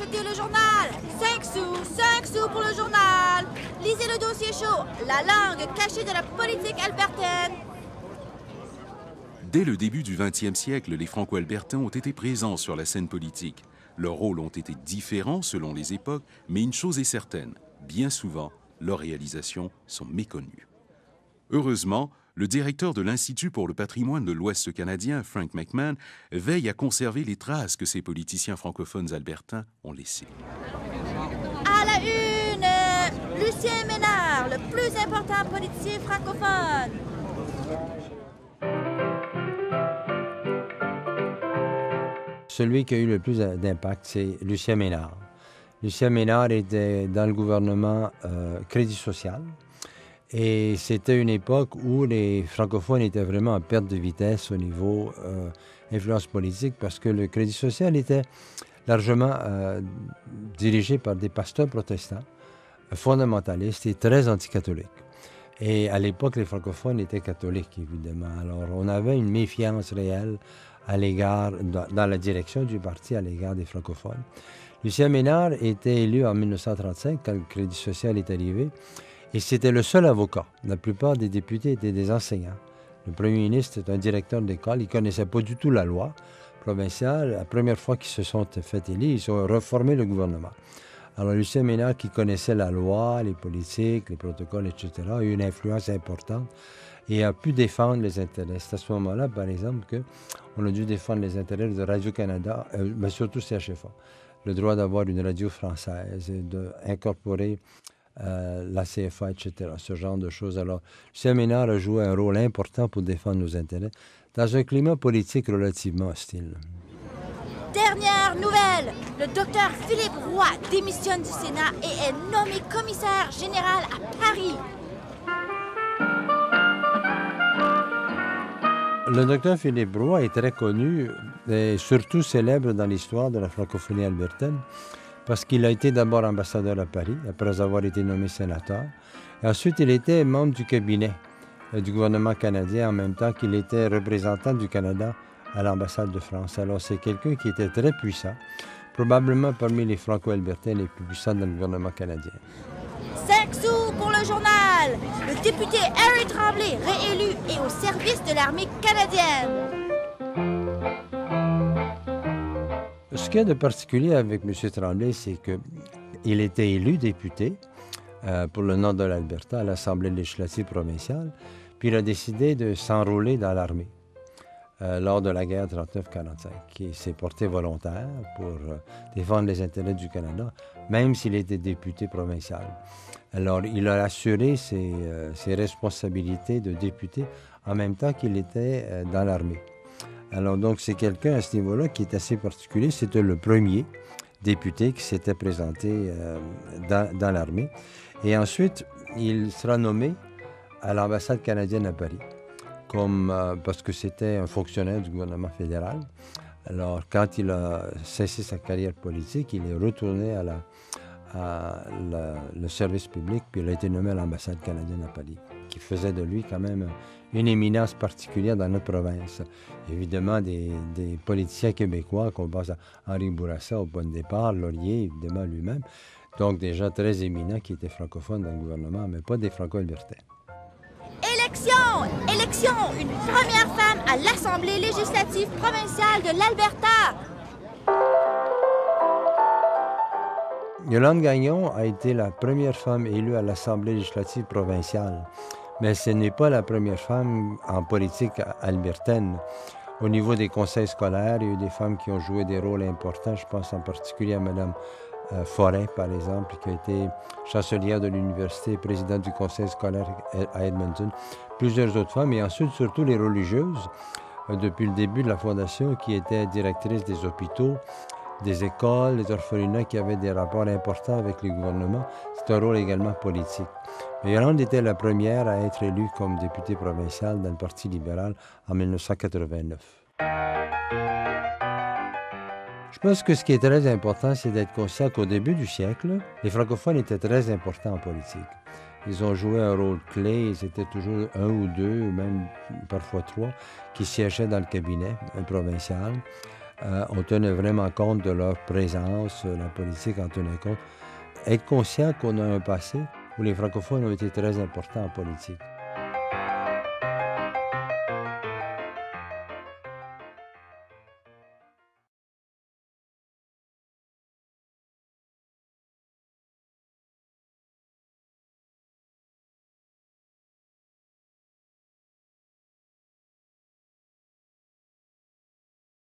achetez le journal. 5 sous pour le journal. Lisez le dossier chaud, la langue cachée de la politique albertaine. Dès le début du 20e siècle, les Franco-Albertains ont été présents sur la scène politique. Leurs rôles ont été différents selon les époques, mais une chose est certaine, bien souvent, leurs réalisations sont méconnues. Heureusement, le directeur de l'Institut pour le patrimoine de l'Ouest canadien, Frank McMahon, veille à conserver les traces que ces politiciens francophones albertains ont laissées. À la une, Lucien Ménard, le plus important politicien francophone. Celui qui a eu le plus d'impact, c'est Lucien Ménard. Lucien Ménard était dans le gouvernement Crédit social. Et c'était une époque où les francophones étaient vraiment en perte de vitesse au niveau influence politique parce que le Crédit social était largement dirigé par des pasteurs protestants, fondamentalistes et très anticatholiques. Et à l'époque, les francophones étaient catholiques, évidemment. Alors, on avait une méfiance réelle à l'égard, dans la direction du parti à l'égard des francophones. Lucien Ménard était élu en 1935, quand le Crédit social est arrivé, et c'était le seul avocat. La plupart des députés étaient des enseignants. Le premier ministre est un directeur d'école, il ne connaissait pas du tout la loi provinciale. La première fois qu'ils se sont fait élire, ils ont reformé le gouvernement. Alors, Lucien Ménard, qui connaissait la loi, les politiques, les protocoles, etc., a eu une influence importante et a pu défendre les intérêts. C'est à ce moment-là, par exemple, qu'on a dû défendre les intérêts de Radio-Canada, mais surtout CHFA. Le droit d'avoir une radio française et d'incorporer la CFA, etc., ce genre de choses. Alors, Lucien Ménard a joué un rôle important pour défendre nos intérêts dans un climat politique relativement hostile. Dernière nouvelle, le docteur Philippe Roy démissionne du Sénat et est nommé commissaire général à Paris. Le docteur Philippe Roy est très connu et surtout célèbre dans l'histoire de la francophonie albertaine parce qu'il a été d'abord ambassadeur à Paris, après avoir été nommé sénateur. Et ensuite, il était membre du cabinet du gouvernement canadien en même temps qu'il était représentant du Canada à l'ambassade de France. Alors, c'est quelqu'un qui était très puissant, probablement parmi les Franco-Albertains les plus puissants dans le gouvernement canadien. 5 sous pour le journal. Le député Harry Tremblay, réélu et au service de l'armée canadienne. Ce qu'il y a de particulier avec M. Tremblay, c'est qu'il était élu député pour le nord de l'Alberta à l'Assemblée législative provinciale, puis il a décidé de s'enrôler dans l'armée lors de la guerre 39-45. Il s'est porté volontaire pour défendre les intérêts du Canada, même s'il était député provincial. Alors, il a assuré ses responsabilités de député en même temps qu'il était dans l'armée. Alors, donc, c'est quelqu'un à ce niveau-là qui est assez particulier. C'était le premier député qui s'était présenté dans l'armée. Et ensuite, il sera nommé à l'ambassade canadienne à Paris, parce que c'était un fonctionnaire du gouvernement fédéral. Alors, quand il a cessé sa carrière politique, il est retourné le service public, puis il a été nommé à l'ambassade canadienne à Paris, qui faisait de lui quand même une éminence particulière dans notre province. Évidemment, des politiciens québécois, qu'on pense à Henri Bourassa au point de départ, Laurier, évidemment, lui-même, donc des gens très éminents qui étaient francophones dans le gouvernement, mais pas des franco-albertains. Élection, une première femme à l'Assemblée législative provinciale de l'Alberta. Yolande Gagnon a été la première femme élue à l'Assemblée législative provinciale, mais ce n'est pas la première femme en politique albertaine. Au niveau des conseils scolaires, il y a eu des femmes qui ont joué des rôles importants. Je pense en particulier à Mme Forêt, par exemple, qui a été chancelière de l'université, présidente du conseil scolaire à Edmonton. Plusieurs autres femmes, et ensuite surtout les religieuses, depuis le début de la fondation, qui étaient directrices des hôpitaux, des écoles, des orphelinats qui avaient des rapports importants avec le gouvernement. C'est un rôle également politique. Mais Yolande était la première à être élue comme députée provinciale dans le Parti libéral en 1989. Je pense que ce qui est très important, c'est d'être conscient qu'au début du siècle, les francophones étaient très importants en politique. Ils ont joué un rôle clé, ils étaient toujours un ou deux, ou même parfois trois, qui siégeaient dans le cabinet provincial. on tenait vraiment compte de leur présence, la politique en tenait compte. Être conscient qu'on a un passé où les francophones ont été très importants en politique.